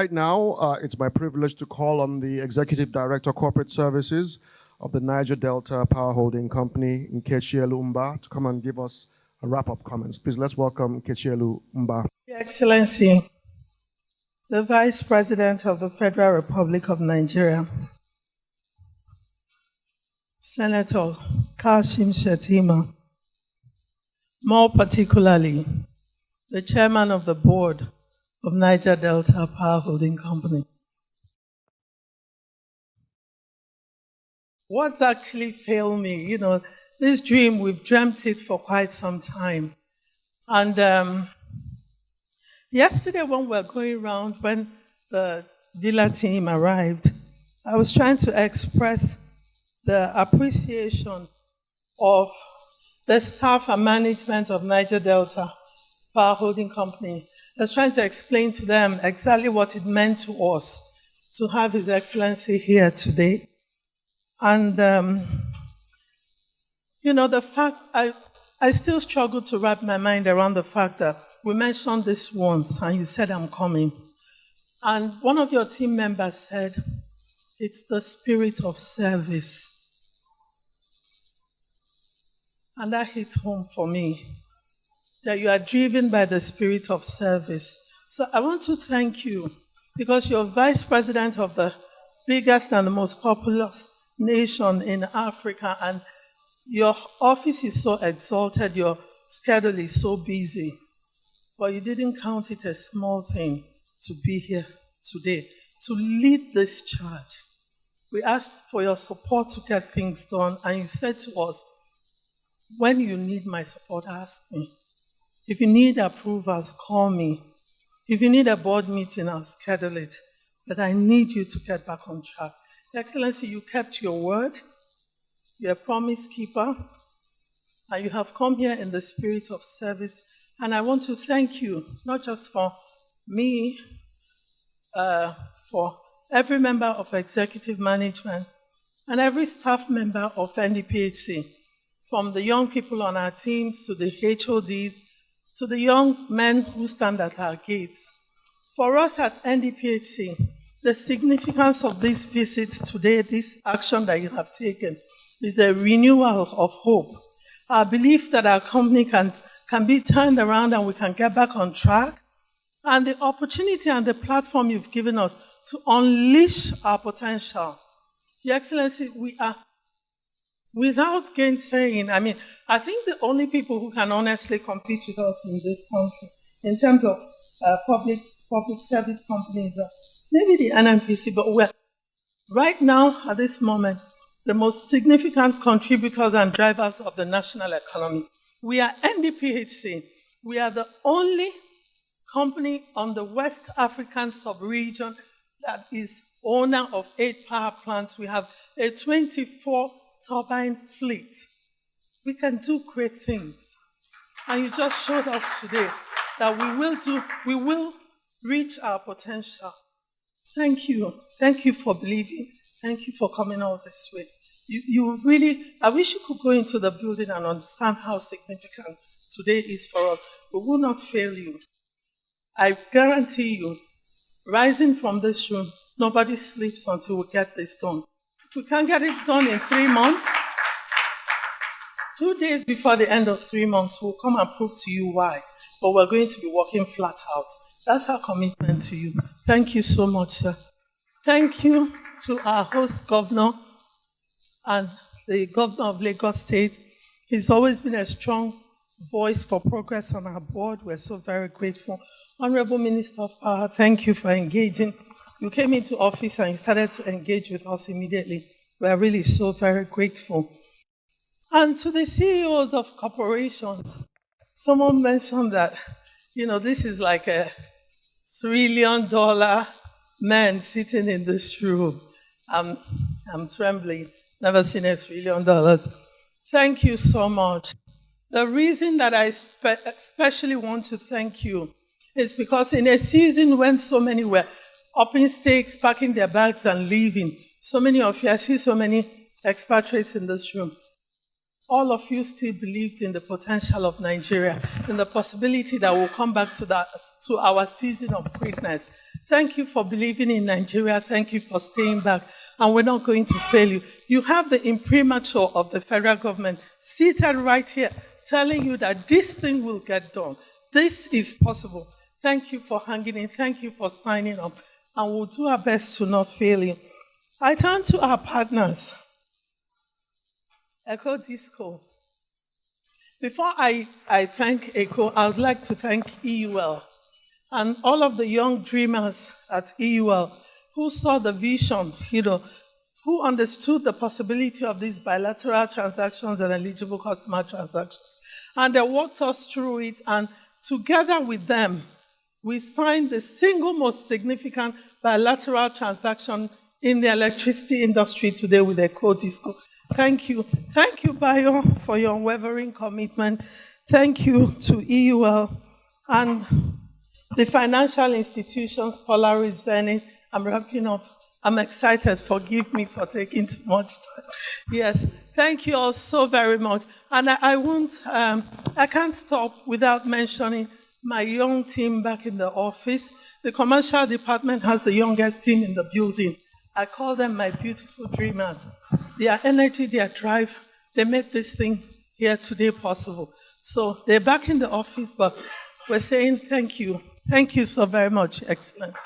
right now, it's my privilege to call on the Executive Director, Corporate Services of the Niger Delta Power Holding Company, Nkechi Mba, to come and give us a wrap-up comments. Please, let's welcome Nkechi Mba. Your Excellency, the Vice President of the Federal Republic of Nigeria, Senator Kashim Shettima, more particularly, the Chairman of the Board of Niger Delta Power Holding Company. What's actually failed me, this dream, we've dreamt it for quite some time. And yesterday when we were going around, when the Villa team arrived, I was trying to express the appreciation of the staff and management of Niger Delta Power Holding Company. I was trying to explain to them exactly what it meant to us to have His Excellency here today. And, the fact, I still struggle to wrap my mind around the fact that we mentioned this once and you said, I'm coming. And one of your team members said, it's the spirit of service. And that hit home for me, that you are driven by the spirit of service. So I want to thank you because you're Vice President of the biggest and the most popular nation in Africa, and your office is so exalted, your schedule is so busy, but you didn't count it a small thing to be here today, to lead this charge. We asked for your support to get things done, and you said to us, when you need my support, ask me. If you need approvals, call me. If you need a board meeting, I'll schedule it. But I need you to get back on track. Your Excellency, you kept your word. You're a promise keeper. And you have come here in the spirit of service. And I want to thank you, not just for me, for every member of executive management and every staff member of NDPHC, from the young people on our teams to the HODs, to the young men who stand at our gates. For us at NDPHC, the significance of this visit today, this action that you have taken, is a renewal of hope. Our belief that our company can be turned around and we can get back on track, and the opportunity and the platform you've given us to unleash our potential. Your Excellency, we are, without gainsaying, I think the only people who can honestly compete with us in this country, in terms of public service companies, maybe the NNPC, but we're right now, at this moment, the most significant contributors and drivers of the national economy. We are NDPHC. We are the only company on the West African sub-region that is owner of 8 power plants. We have a 24-turbine fleet. We can do great things. And you just showed us today that we will reach our potential. Thank you. Thank you for believing. Thank you for coming all this way. You really, I wish you could go into the building and understand how significant today is for us. We will not fail you. I guarantee you, rising from this room, nobody sleeps until we get this done. If we can't get it done in 3 months, 2 days before the end of 3 months, we'll come and prove to you why. But we're going to be working flat out. That's our commitment to you. Thank you so much, sir. Thank you to our host governor and the governor of Lagos State. He's always been a strong voice for progress on our board. We're so very grateful. Honorable Minister of Power, thank you for engaging. You came into office and you started to engage with us immediately. We're really so very grateful. And to the CEOs of corporations, someone mentioned that, this is like a $1 trillion man sitting in this room. I'm trembling. Never seen $1 trillion. Thank you so much. The reason that I especially want to thank you is because in a season when so many were upping stakes, packing their bags and leaving, so many of you, I see so many expatriates in this room, all of you still believed in the potential of Nigeria, in the possibility that we'll come back to our season of greatness. Thank you for believing in Nigeria. Thank you for staying back. And we're not going to fail you. You have the imprimatur of the federal government seated right here, telling you that this thing will get done. This is possible. Thank you for hanging in. Thank you for signing up. And we'll do our best to not fail you. I turn to our partners. Echo Disco. Before I thank ECHO, I would like to thank EUL and all of the young dreamers at EUL who saw the vision, who understood the possibility of these bilateral transactions and eligible customer transactions. And they walked us through it, and together with them, we signed the single most significant bilateral transaction in the electricity industry today with ECHO Disco. Thank you. Thank you, Bayo, for your unwavering commitment. Thank you to EUL and the financial institutions, Polaris, Zenith. I'm wrapping up. I'm excited. Forgive me for taking too much time. Yes, thank you all so very much. And I can't stop without mentioning my young team back in the office. The commercial department has the youngest team in the building. I call them my beautiful dreamers. Their energy, their drive, they made this thing here today possible. So they're back in the office, but we're saying thank you. Thank you so very much, Excellency.